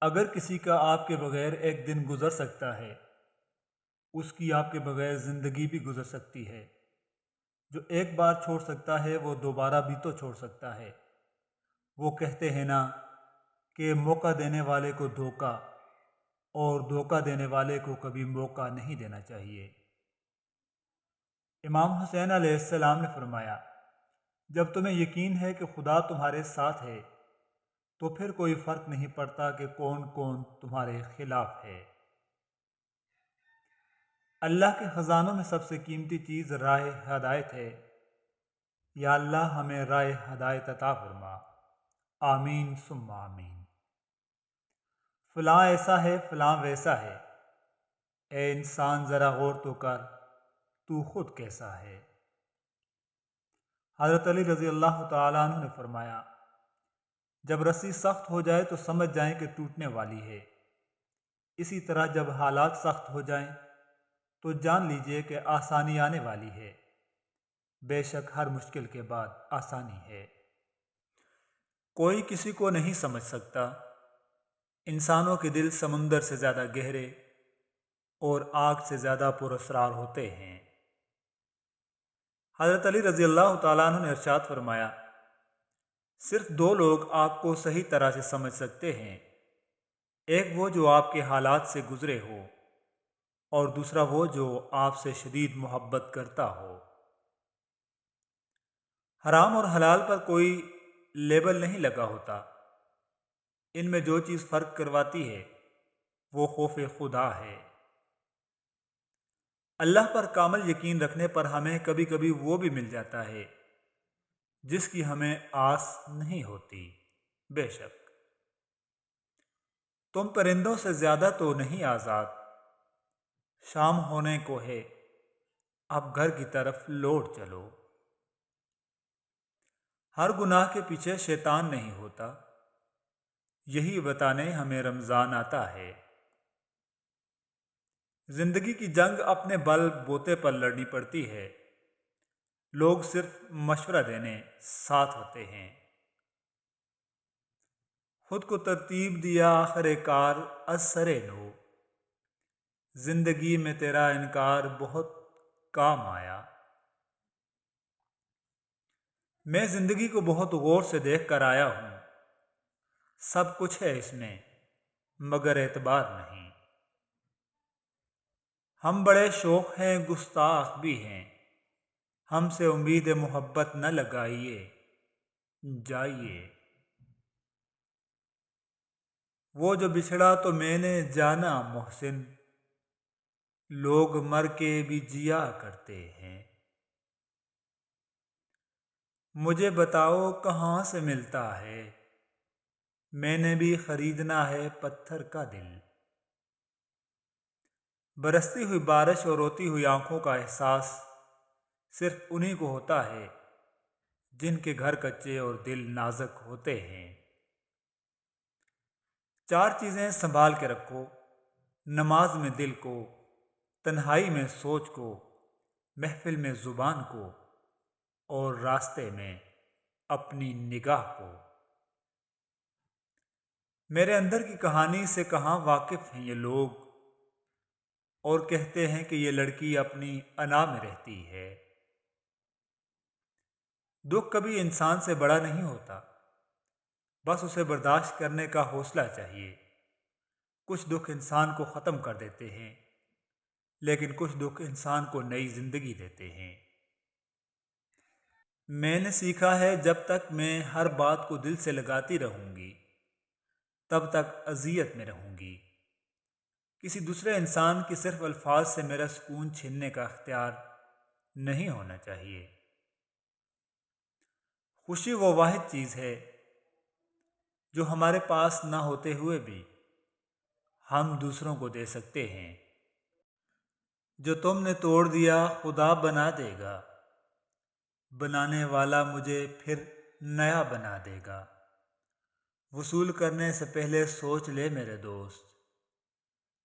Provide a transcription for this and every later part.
اگر کسی کا آپ کے بغیر ایک دن گزر سکتا ہے، اس کی آپ کے بغیر زندگی بھی گزر سکتی ہے۔ جو ایک بار چھوڑ سکتا ہے وہ دوبارہ بھی تو چھوڑ سکتا ہے۔ وہ کہتے ہیں نا کہ موقع دینے والے کو دھوکہ اور دھوکہ دینے والے کو کبھی موقع نہیں دینا چاہیے۔ امام حسین علیہ السلام نے فرمایا، جب تمہیں یقین ہے کہ خدا تمہارے ساتھ ہے تو پھر کوئی فرق نہیں پڑتا کہ کون کون تمہارے خلاف ہے۔ اللہ کے خزانوں میں سب سے قیمتی چیز راہ ہدایت ہے۔ یا اللہ ہمیں راہ ہدایت عطا فرما، آمین ثم آمین۔ فلاں ایسا ہے، فلاں ویسا ہے، اے انسان ذرا غور تو کر، تو خود کیسا ہے۔ حضرت علی رضی اللہ تعالیٰ عنہ نے فرمایا، جب رسی سخت ہو جائے تو سمجھ جائیں کہ ٹوٹنے والی ہے، اسی طرح جب حالات سخت ہو جائیں تو جان لیجئے کہ آسانی آنے والی ہے۔ بے شک ہر مشکل کے بعد آسانی ہے۔ کوئی کسی کو نہیں سمجھ سکتا۔ انسانوں کے دل سمندر سے زیادہ گہرے اور آگ سے زیادہ پراسرار ہوتے ہیں۔ حضرت علی رضی اللہ تعالیٰ عنہ نے ارشاد فرمایا، صرف دو لوگ آپ کو صحیح طرح سے سمجھ سکتے ہیں، ایک وہ جو آپ کے حالات سے گزرے ہو، اور دوسرا وہ جو آپ سے شدید محبت کرتا ہو۔ حرام اور حلال پر کوئی لیبل نہیں لگا ہوتا، ان میں جو چیز فرق کرواتی ہے وہ خوف خدا ہے۔ اللہ پر کامل یقین رکھنے پر ہمیں کبھی کبھی وہ بھی مل جاتا ہے جس کی ہمیں آس نہیں ہوتی۔ بے شک تم پرندوں سے زیادہ تو نہیں آزاد، شام ہونے کو ہے اب گھر کی طرف لوٹ چلو۔ ہر گناہ کے پیچھے شیطان نہیں ہوتا، یہی بتانے ہمیں رمضان آتا ہے۔ زندگی کی جنگ اپنے بل بوتے پر لڑنی پڑتی ہے، لوگ صرف مشورہ دینے ساتھ ہوتے ہیں۔ خود کو ترتیب دیا آخر کار از سر نو، زندگی میں تیرا انکار بہت کام آیا۔ میں زندگی کو بہت غور سے دیکھ کر آیا ہوں، سب کچھ ہے اس میں مگر اعتبار نہیں۔ ہم بڑے شوخ ہیں، گستاخ بھی ہیں، ہم سے امید محبت نہ لگائیے، جائیے۔ وہ جو بچھڑا تو میں نے جانا محسن، لوگ مر کے بھی جیا کرتے ہیں۔ مجھے بتاؤ کہاں سے ملتا ہے، میں نے بھی خریدنا ہے پتھر کا دل۔ برستی ہوئی بارش اور روتی ہوئی آنکھوں کا احساس صرف انہی کو ہوتا ہے جن کے گھر کچے اور دل نازک ہوتے ہیں۔ چار چیزیں سنبھال کے رکھو، نماز میں دل کو، تنہائی میں سوچ کو، محفل میں زبان کو، اور راستے میں اپنی نگاہ کو۔ میرے اندر کی کہانی سے کہاں واقف ہیں یہ لوگ، اور کہتے ہیں کہ یہ لڑکی اپنی انا میں رہتی ہے۔ دکھ کبھی انسان سے بڑا نہیں ہوتا، بس اسے برداشت کرنے کا حوصلہ چاہیے۔ کچھ دکھ انسان کو ختم کر دیتے ہیں، لیکن کچھ دکھ انسان کو نئی زندگی دیتے ہیں۔ میں نے سیکھا ہے جب تک میں ہر بات کو دل سے لگاتی رہوں گی تب تک اذیت میں رہوں گی۔ کسی دوسرے انسان کی صرف الفاظ سے میرا سکون چھیننے کا اختیار نہیں ہونا چاہیے۔ خوشی وہ واحد چیز ہے جو ہمارے پاس نہ ہوتے ہوئے بھی ہم دوسروں کو دے سکتے ہیں۔ جو تم نے توڑ دیا خدا بنا دے گا، بنانے والا مجھے پھر نیا بنا دے گا۔ وصول کرنے سے پہلے سوچ لے میرے دوست،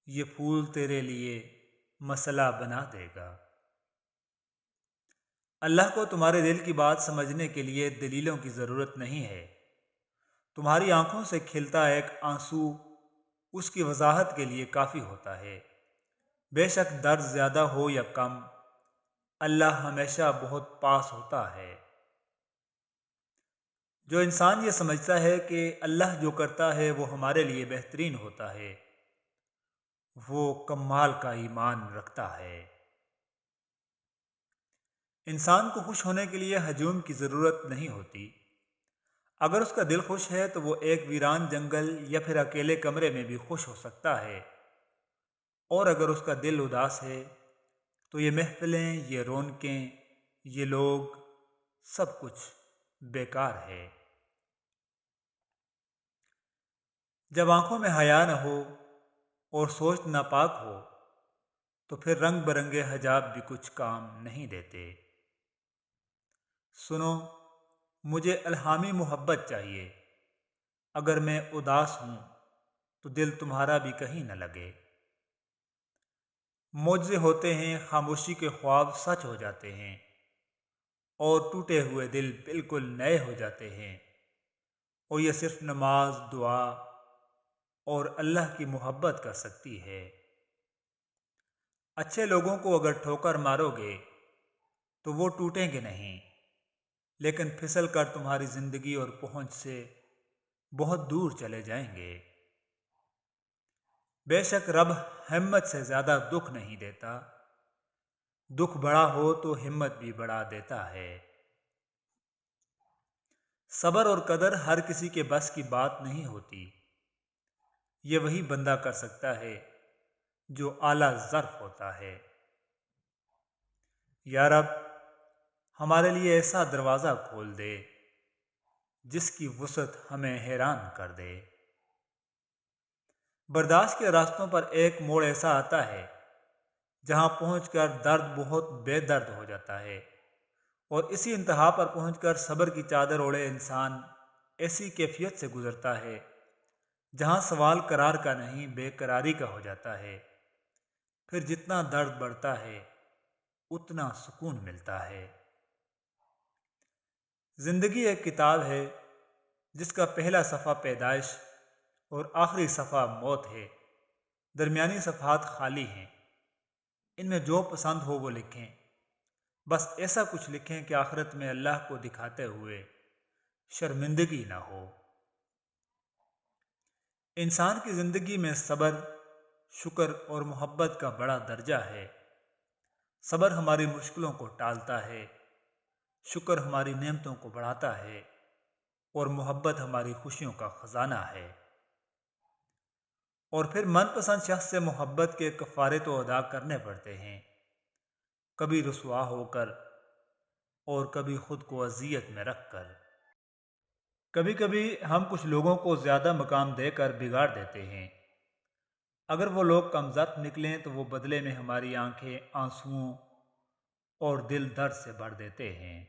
یہ پھول تیرے لیے مسئلہ بنا دے گا۔ اللہ کو تمہارے دل کی بات سمجھنے کے لیے دلیلوں کی ضرورت نہیں ہے۔ تمہاری آنکھوں سے کھلتا ایک آنسو اس کی وضاحت کے لیے کافی ہوتا ہے۔ بے شک درد زیادہ ہو یا کم، اللہ ہمیشہ بہت پاس ہوتا ہے۔ جو انسان یہ سمجھتا ہے کہ اللہ جو کرتا ہے وہ ہمارے لیے بہترین ہوتا ہے، وہ کمال کا ایمان رکھتا ہے۔ انسان کو خوش ہونے کے لیے ہجوم کی ضرورت نہیں ہوتی۔ اگر اس کا دل خوش ہے تو وہ ایک ویران جنگل یا پھر اکیلے کمرے میں بھی خوش ہو سکتا ہے، اور اگر اس کا دل اداس ہے تو یہ محفلیں، یہ رونقیں، یہ لوگ، سب کچھ بیکار ہے۔ جب آنکھوں میں حیا نہ ہو اور سوچ ناپاک ہو تو پھر رنگ برنگے حجاب بھی کچھ کام نہیں دیتے۔ سنو، مجھے الہامی محبت چاہیے۔ اگر میں اداس ہوں تو دل تمہارا بھی کہیں نہ لگے۔ معجزے ہوتے ہیں، خاموشی کے خواب سچ ہو جاتے ہیں، اور ٹوٹے ہوئے دل بالکل نئے ہو جاتے ہیں، اور یہ صرف نماز، دعا اور اللہ کی محبت کر سکتی ہے۔ اچھے لوگوں کو اگر ٹھوکر مارو گے تو وہ ٹوٹیں گے نہیں، لیکن پھسل کر تمہاری زندگی اور پہنچ سے بہت دور چلے جائیں گے۔ بے شک رب ہمت سے زیادہ دکھ نہیں دیتا، دکھ بڑا ہو تو ہمت بھی بڑھا دیتا ہے۔ صبر اور قدر ہر کسی کے بس کی بات نہیں ہوتی، یہ وہی بندہ کر سکتا ہے جو اعلیٰ ظرف ہوتا ہے۔ یا رب، ہمارے لیے ایسا دروازہ کھول دے جس کی وسعت ہمیں حیران کر دے۔ برداشت کے راستوں پر ایک موڑ ایسا آتا ہے جہاں پہنچ کر درد بہت بے درد ہو جاتا ہے، اور اسی انتہا پر پہنچ کر صبر کی چادر اوڑھے انسان ایسی کیفیت سے گزرتا ہے جہاں سوال قرار کا نہیں، بے قراری کا ہو جاتا ہے۔ پھر جتنا درد بڑھتا ہے اتنا سکون ملتا ہے۔ زندگی ایک کتاب ہے جس کا پہلا صفحہ پیدائش اور آخری صفحہ موت ہے، درمیانی صفحات خالی ہیں۔ ان میں جو پسند ہو وہ لکھیں، بس ایسا کچھ لکھیں کہ آخرت میں اللہ کو دکھاتے ہوئے شرمندگی نہ ہو۔ انسان کی زندگی میں صبر، شکر اور محبت کا بڑا درجہ ہے۔ صبر ہماری مشکلوں کو ٹالتا ہے، شکر ہماری نعمتوں کو بڑھاتا ہے، اور محبت ہماری خوشیوں کا خزانہ ہے۔ اور پھر من پسند شخص سے محبت کے کفارے تو ادا کرنے پڑتے ہیں، کبھی رسوا ہو کر اور کبھی خود کو اذیت میں رکھ کر۔ کبھی کبھی ہم کچھ لوگوں کو زیادہ مقام دے کر بگاڑ دیتے ہیں۔ اگر وہ لوگ کم ضبط نکلیں تو وہ بدلے میں ہماری آنکھیں آنسوؤں اور دل درد سے بھر دیتے ہیں۔